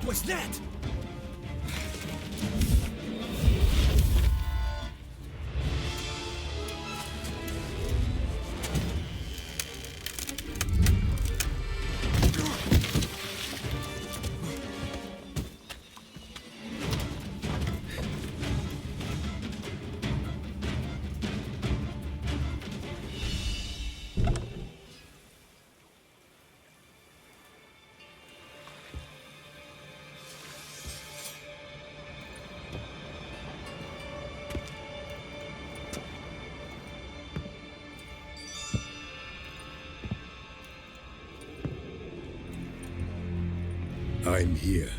What was that? I'm here.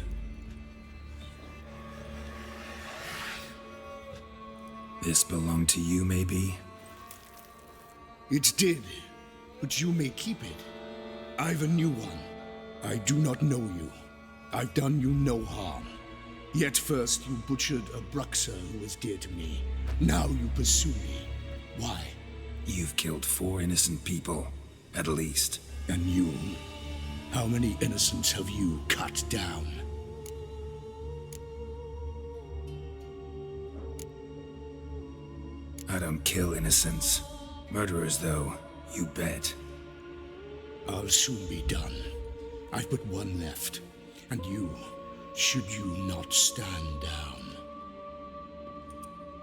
This belonged to you, maybe? It did, but you may keep it. I've a new one. I do not know you. I've done you no harm. Yet first you butchered a Bruxer who was dear to me. Now you pursue me. Why? You've killed 4 innocent people, at least. And you? How many innocents have you cut down? I don't kill innocents. Murderers, though, you bet. I'll soon be done. I've but one left. And you, should you not stand down.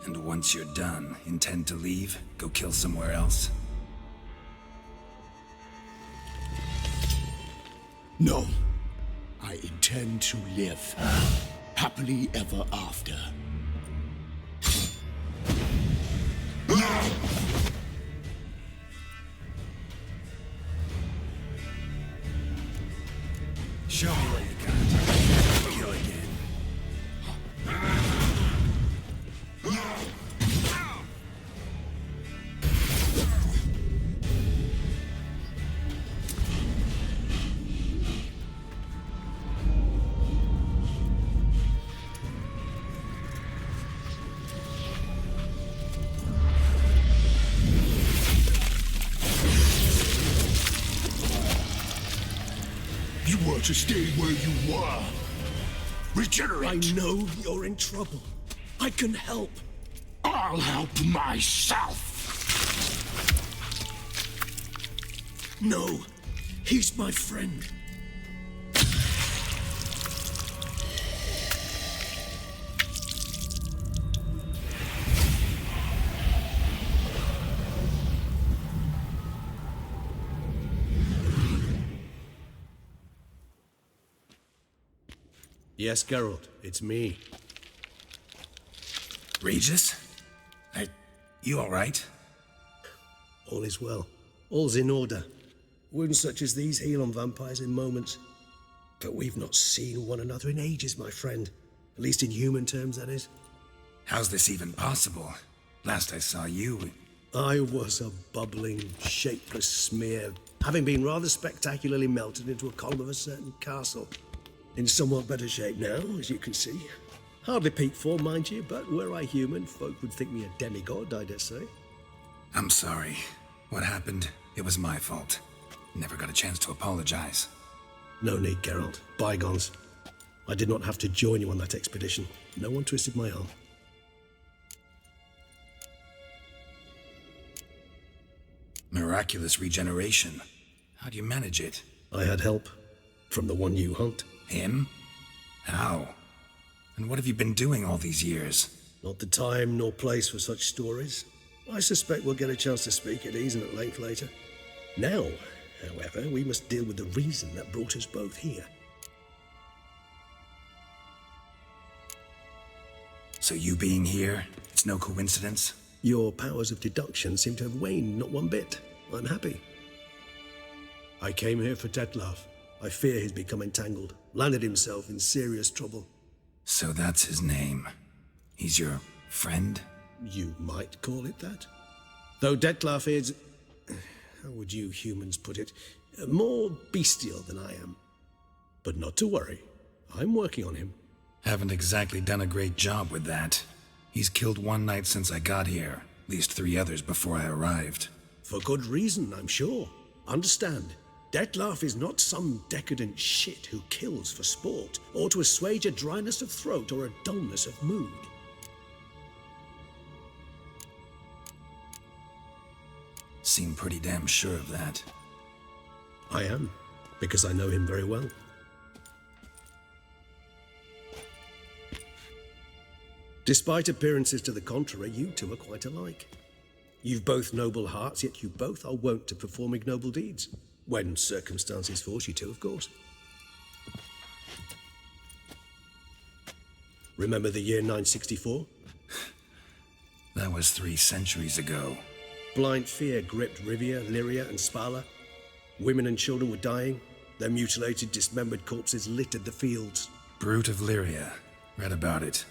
And once you're done, intend to leave? Go kill somewhere else? No. I intend to live. Happily ever after. Show me what you got. Kill again. You were to stay where you were. Regenerate. I know you're in trouble. I can help. I'll help myself. No, he's my friend. Yes, Geralt, it's me. Regis? You alright? All is well. All's in order. Wounds such as these heal on vampires in moments. But we've not seen one another in ages, my friend. At least in human terms, that is. How's this even possible? Last I saw you... I was a bubbling, shapeless smear, having been rather spectacularly melted into a column of a certain castle. In somewhat better shape now, as you can see. Hardly peak form, mind you, but were I human, folk would think me a demigod, I dare say. I'm sorry. What happened, it was my fault. Never got a chance to apologize. No need, Geralt. Bygones. I did not have to join you on that expedition. No one twisted my arm. Miraculous regeneration. How do you manage it? I had help. From the one you hunt. Him? How? And what have you been doing all these years? Not the time nor place for such stories. I suspect we'll get a chance to speak at ease and at length later. Now, however, we must deal with the reason that brought us both here. So you being here, it's no coincidence? Your powers of deduction seem to have waned not one bit. I'm happy. I came here for Detlef. I fear he's become entangled, landed himself in serious trouble. So that's his name. He's your friend? You might call it that. Though Detlef is, how would you humans put it, more bestial than I am. But not to worry, I'm working on him. Haven't exactly done a great job with that. He's killed one knight since I got here, at least 3 others before I arrived. For good reason, I'm sure. Understand, Detlef is not some decadent shit who kills for sport, or to assuage a dryness of throat or a dullness of mood. Seem pretty damn sure of that. I am, because I know him very well. Despite appearances to the contrary, you two are quite alike. You've both noble hearts, yet you both are wont to perform ignoble deeds. When circumstances force you to, of course. Remember the year 964? That was 3 centuries ago. Blind fear gripped Rivia, Lyria, and Spala. Women and children were dying. Their mutilated, dismembered corpses littered the fields. Brute of Lyria. Read about it.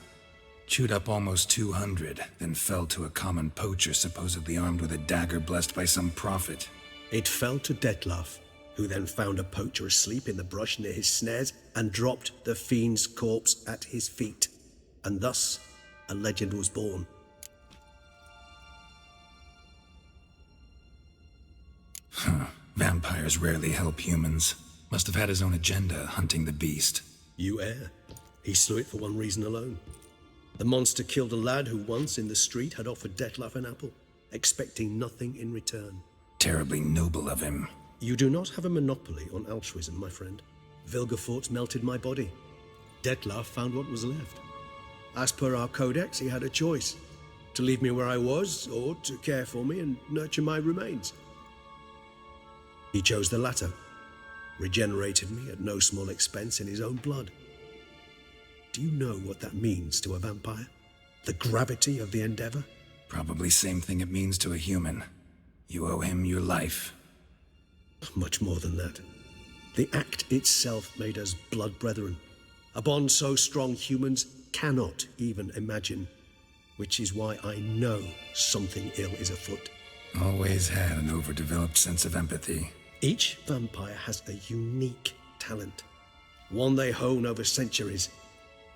Chewed up almost 200, then fell to a common poacher supposedly armed with a dagger blessed by some prophet. It fell to Detlef, who then found a poacher asleep in the brush near his snares and dropped the fiend's corpse at his feet. And thus, a legend was born. Vampires rarely help humans. Must have had his own agenda, hunting the beast. You err. He slew it for one reason alone. The monster killed a lad who once in the street had offered Detlef an apple, expecting nothing in return. Terribly noble of him. You do not have a monopoly on altruism, my friend. Vilgefortz melted my body. Detlef found what was left. As per our codex, he had a choice. To leave me where I was, or to care for me and nurture my remains. He chose the latter. Regenerated me at no small expense in his own blood. Do you know what that means to a vampire? The gravity of the endeavor? Probably same thing it means to a human. You owe him your life. Much more than that. The act itself made us blood brethren. A bond so strong humans cannot even imagine. Which is why I know something ill is afoot. Always had an overdeveloped sense of empathy. Each vampire has a unique talent. One they hone over centuries.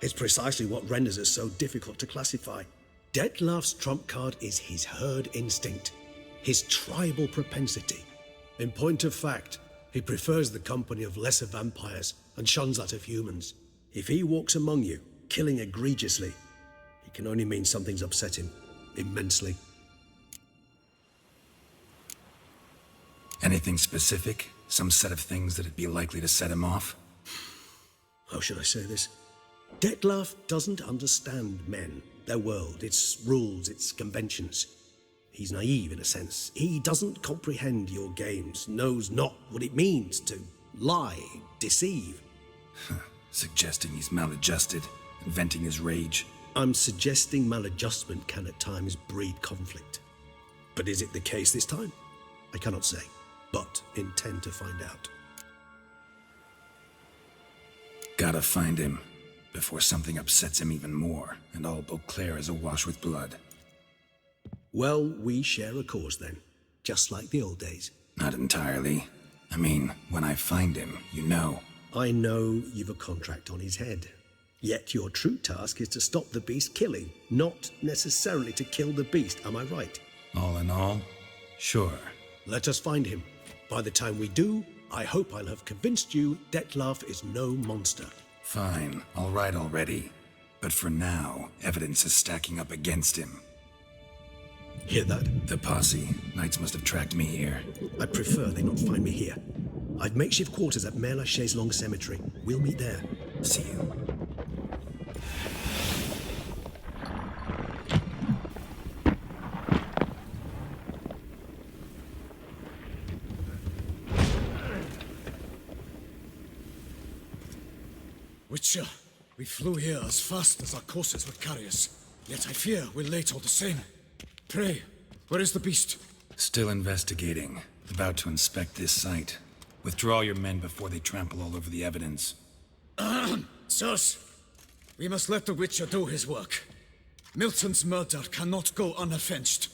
It's precisely what renders us so difficult to classify. Detlef's trump card is his herd instinct, his tribal propensity. In point of fact, he prefers the company of lesser vampires and shuns that of humans. If he walks among you, killing egregiously, it can only mean something's upset him, immensely. Anything specific? Some set of things that'd be likely to set him off? How should I say this? Detlef doesn't understand men, their world, its rules, its conventions. He's naive in a sense. He doesn't comprehend your games, knows not what it means to lie, deceive. Suggesting he's maladjusted, and venting his rage. I'm suggesting maladjustment can at times breed conflict. But is it the case this time? I cannot say, but intend to find out. Gotta find him, before something upsets him even more, and all Beauclair is awash with blood. Well, we share a cause then, just like the old days. Not entirely. I mean, when I find him, you know. I know you've a contract on his head. Yet your true task is to stop the beast killing, not necessarily to kill the beast, am I right? All in all, sure. Let us find him. By the time we do, I hope I'll have convinced you Detlef is no monster. Fine, all right already. But for now, evidence is stacking up against him. Hear that? The posse. Knights must have tracked me here. I prefer they not find me here. I've makeshift quarters at Mère Lachaise Long Cemetery. We'll meet there. See you. Witcher, we flew here as fast as our courses would carry us. Yet I fear we're late all the same. Pray, where is the beast? Still investigating. About to inspect this site. Withdraw your men before they trample all over the evidence. Sirs, we must let the Witcher do his work. Milton's murder cannot go unavenged.